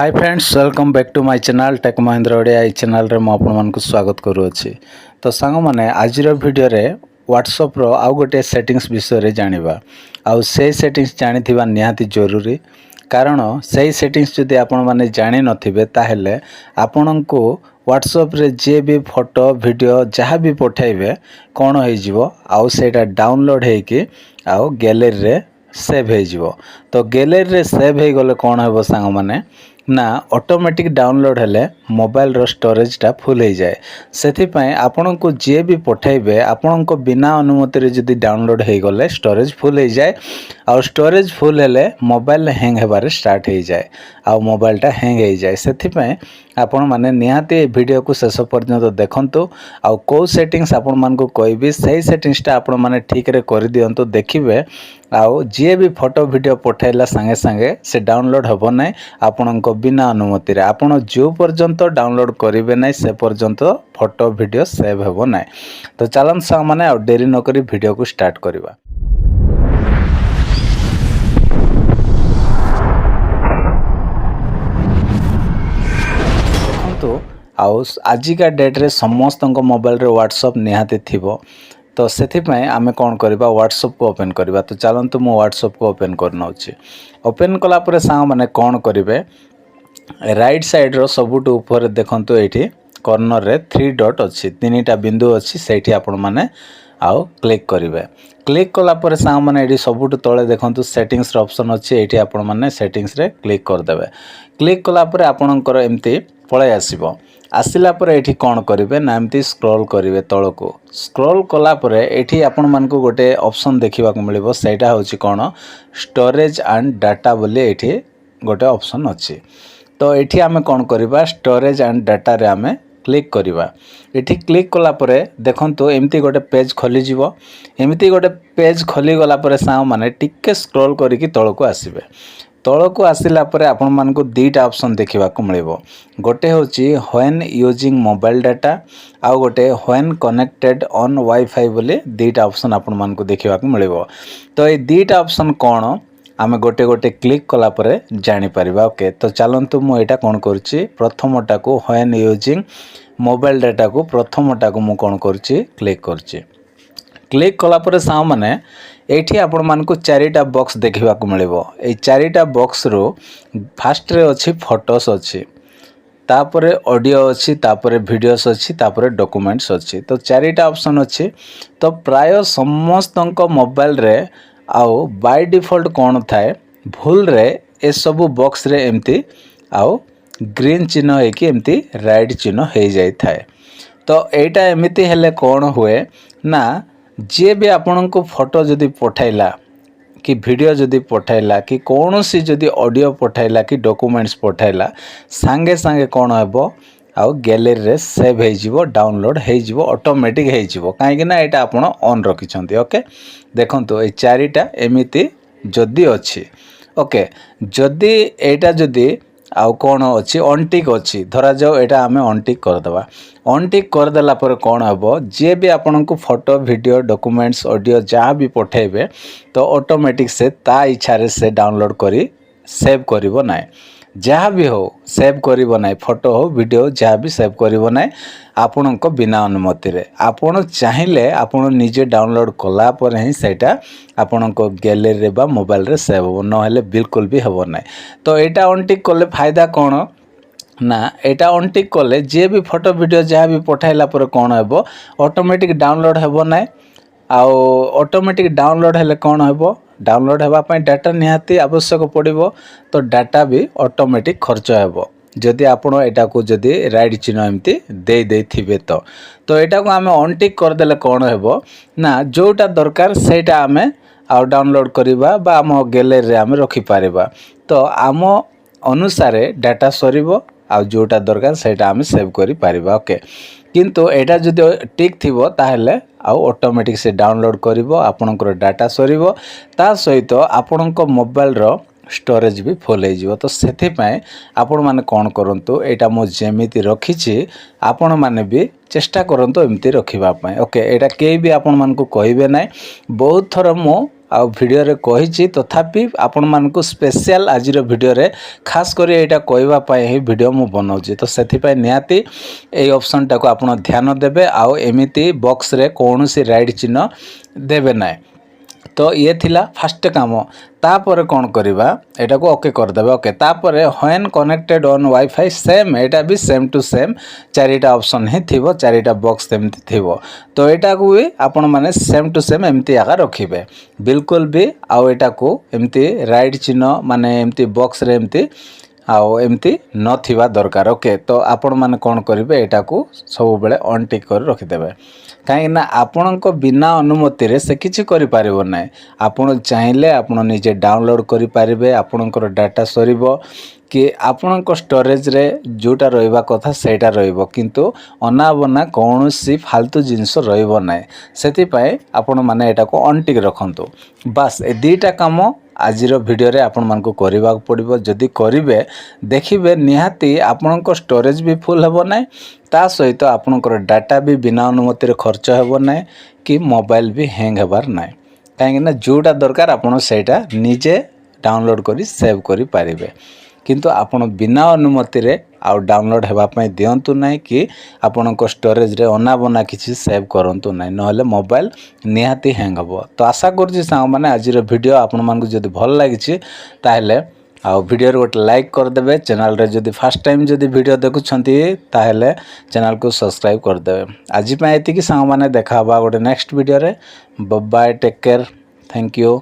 Hi friends welcome back to my channel Tech Mahindra Odia channel रे मो आपण मानकु स्वागत करूअछि। तो सांग माने आजिर वीडियो रे व्हाट्सएप रो आउ गोटे सेटिंग्स विषय रे जानिबा आउ से सेटिंग्स जानिथिबा निहाती जरूरी कारण से सेटिंग्स जदि आपण माने जानि नथिबे ताहेले आपणको व्हाट्सएप रे जे भी फोटो वीडियो जहाँ भी पठाइबे कौन हो जिवो आउ सेटा डाउनलोड हेकी आउ गैलरी रे सेव हो जिवो। तो गैलरी रे सेव हो गले कौन हेबो सांग माने ना ऑटोमेटिक डाउनलोड हेले मोबाइल रो स्टोरेज टा फुल हो जाए। सेथिपाई आपण को जे भी पठाइबे आपण को बिना अनुमति रे जदि डाउनलोड हो गले स्टोरेज फुल हो जाए और स्टोरेज फुल हेले मोबाइल हैंग हेबारे स्टार्ट हो जाए आ मोबाइल टा हैंग हो जाए। सेथिपाई आपण माने निहाती वीडियो को शेष पर्यंत देखंतु आ को सेटिंग्स आपण मान को कहबी सही सेटिंग्स टा आपण माने ठीक रे कर दियंतु देखिबे आउ जे भी फोटो वीडियो पठाइला संगे संगे से डाउनलोड होबो नै आपण बिना अनुमति रे आपण जो पर्यंत डाउनलोड करिवे नै से पर्यंत फोटो वीडियो सेव हेबो नै। तो चलन सा माने आ देरी न करी वीडियो को स्टार्ट करबा। देखंतु आउ आजिका डेट रे समस्त मोबाइल रे व्हाट्सएप निहाती थिबो। तो सेथिपाई आमे कौन करबा व्हाट्सएप को ओपन करबा। तो चलंतु मो व्हाट्सएप को ओपन करनौछि। ओपन कला परे सांग माने कौन करिवे राइट साइड रो सबुटु ऊपर देखंतु एठी कॉर्नर रे 3 डॉट अछि तीनटा बिंदु अछि सेठी आपण माने आउ क्लिक करिवे। क्लिक कला परे सांग माने एठी सबुटु तळे देखंतु सेटिंग्स रो ऑप्शन अछि एठी आपण माने सेटिंग्स रे क्लिक कर देबे। क्लिक कला परे आपणकर एम्ति पळे आसीबो। आसिला परे एठी कोन करिवे ना एम्ति स्क्रॉल करिवे तळको। स्क्रॉल कला परे एठी आपण मानकु गोटे ऑप्शन देखिबा को मिलिबो सेटा होछि कोन स्टोरेज एंड डाटा बोली एठी गोटे ऑप्शन अछि। तो एठी आमे कोन करिबा स्टोरेज एंड डाटा रे आमे क्लिक करिबा। एठी क्लिक कला परे देखंतु एम्ति गोटे पेज खोली जिवो। एम्ति गोटे पेज खोली गला परे साउ माने टिके स्क्रॉल करिकि तळको आसीबे। तळको आसिला परे आपण मानकु दुईटा ऑप्शन देखिबा को मिलिबो। गोटे होछि व्हेन यूजिंग मोबाइल डाटा आ गोटे व्हेन कनेक्टेड ऑन वाईफाई बोली दुईटा ऑप्शन आपण मानकु देखिबा को मिलिबो। तो ए दुईटा ऑप्शन कोन आमे गोटे गोटे क्लिक कला परे जानि परिबा। ओके तो चलंतु मु एटा कोन करछि प्रथमटा को व्हेन यूजिंग मोबाइल डाटा को प्रथमटा को मु कोन करछि क्लिक करछि। क्लिक कला परे साउ माने एठी आपण मानकु चारिटा बॉक्स देखिबा को मिलिबो। ए चारिटा बॉक्स रो फर्स्ट रे अछि फोटोस अछि तापरे ऑडियो अछि तापरे वीडियोस अछि तापरे डॉक्यूमेंट्स अछि। तो चारिटा ऑप्शन अछि। तो प्राय समस्तंक मोबाइल रे आउ बाय डिफॉल्ट कोन थाए भूल रे ए सब बॉक्स रे एम्ति आउ ग्रीन चिन्ह है कि एम्ति राइट चिन्ह हे जाय थाए। तो एटा एमिति हेले कोन हुए ना जे भी आपन को फोटो जदि पठाइला कि वीडियो जदि पठाइला कि कोनोसी जदि ऑडियो पठाइला कि डॉक्यूमेंट्स पठाइला संगे संगे कोन हेबो आउ गैलरी रे सेव हे जिवो डाउनलोड हे जिवो ऑटोमेटिक हे जिवो काहे कि ना एटा आपण ऑन रखिछंती। ओके देखंतु ए चारिटा एमिति जदि अछि। ओके जदि एटा जदि आउ कोन अछि ऑनटिक अछि धरा जाओ एटा हमें ऑनटिक कर देबा। ऑनटिक कर देला पर कोन हेबो जे भी आपन को फोटो वीडियो डॉक्यूमेंट्स ऑडियो जहाँ भी पठेबे तो ऑटोमेटिक से ता इच्छा रे से डाउनलोड करी सेव करिवो नाय। जहाँ भी हो सेव करिवो नाय फोटो हो वीडियो जहाँ भी सेव करिवो नाय आपन को बिना अनुमति रे। आपण चाहिले आपण निजे डाउनलोड कला पर ही सेटा आपण को गैलरी रे बा मोबाइल रे सेव हो न हेले बिल्कुल भी हेबो नाय। तो एटा ऑनटिक करले फायदा कोन ना एटा ऑनटिक कले जे भी फोटो वीडियो जहाँ भी पठाइला पर कोन हेबो ऑटोमेटिक डाउनलोड हेबो नाय। आउ ऑटोमेटिक डाउनलोड हेले कोन हेबो डाउनलोड हेबा पई डाटा निहाती आवश्यक पड़िबो। तो डाटा भी ऑटोमेटिक खर्च हेबो जदि आपण एटा को जदि राइट चिन्ह एम्ति दे दे थिबे। तो एटा को आमे ऑनटिक कर देले कोन हेबो ना जोटा दरकार सेटा आमे आउ डाउनलोड करिबा बा हम गैलरी रे आमे रखि पारिबा। तो आम अनुसार डाटा सरीबो आउ जोटा दरकार सेटा आमे सेव करि पारिबा। ओके किंतु एटा जदि टिक थिबो ताहेले आउ ऑटोमेटिक से डाउनलोड करिवो आपनकर डाटा सरीबो ता सहित आपनक मोबाइल रो स्टोरेज भी फुल हो जिवो। तो सेथि पय आपण माने कोन करंतु एटा मो जेमिति रखिछि आपण माने भी चेष्टा करंतु एमिति रखिबा पय। ओके एटा के भी आपण मान को कहिबे नै बहुत थर मो आ वीडियो रे कहिछि तथापि आपण मानकु स्पेशल आजिर वीडियो रे खास करी एटा कहबा पई ही वीडियो मु बनाउछि तो सेथि पई निहाती ए ऑप्शन टाको आपण ध्यान देबे आ एमिति बॉक्स रे कोनोसी राइट चिन्ह देबे नै तो ये थिला फास्ट काम तापर कौन करवा एटा को ओके कर देबे ओके तापर when connected on wifi same एटा भी सेम टू सेम चारिटा ऑप्शन ही थिबो चारिटा बॉक्स एमती थिबो तो एटा को भी आपण माने सेम टू सेम एमती आका रखिबे बिल्कुल भी आउ एटा को एमती राइट चिन्ह माने एमती बॉक्स रे एमती आउ एमती नथिबा दरकार ओके तो आपण माने कौन करिवे एटा को सब बेले ऑन टिक कर रखि देबे कहीं ना आपण बिना अनुमति रे से किछि करि पारिबो नै आपण चाहिले आपण निजे डाउनलोड करि पारिबे आपणकर डाटा सरीबो कि आपण स्टोरेज रे जोटा रहिबा कथा सेटा रहिबो किंतु अनाबना कोनोसी फालतू जिंस रहिबो नै सेति पय आपण माने एटा को ऑन टिक रखंतु बस ए दीटा काम आजिर वीडियो रे आपण मानकु करबा पड़िबो जदी करिवे देखिबे निहाती आपणक स्टोरेज भी फुल हेबो नै ता सहित आपणकर डाटा भी बिना अनुमति रे खर्च हेबो नै कि मोबाइल भी हैंग हेबार नै काहे ना जोटा दरकार आपण सेटा निजे डाउनलोड करी सेव करी पारिबे किंतु आपण बिना अनुमति रे आउ डाउनलोड हेबा पई दियंतु नै कि आपणक स्टोरेज रे अनाबना किछि सेव करंतु नै नहले मोबाइल निहाती हैंग हबो तो आशा करछि सांग माने आजिर वीडियो आपण मानकु जदी भल लागिछि ताहेले आउ वीडियो रे गोटे लाइक कर देबे चैनल रे जदी फर्स्ट टाइम जदी वीडियो देखुछंती ताहेले चैनल को सब्सक्राइब कर देबे आजि पय एति कि सांग माने देखा बा गोटे नेक्स्ट वीडियो रे bye take care thank you.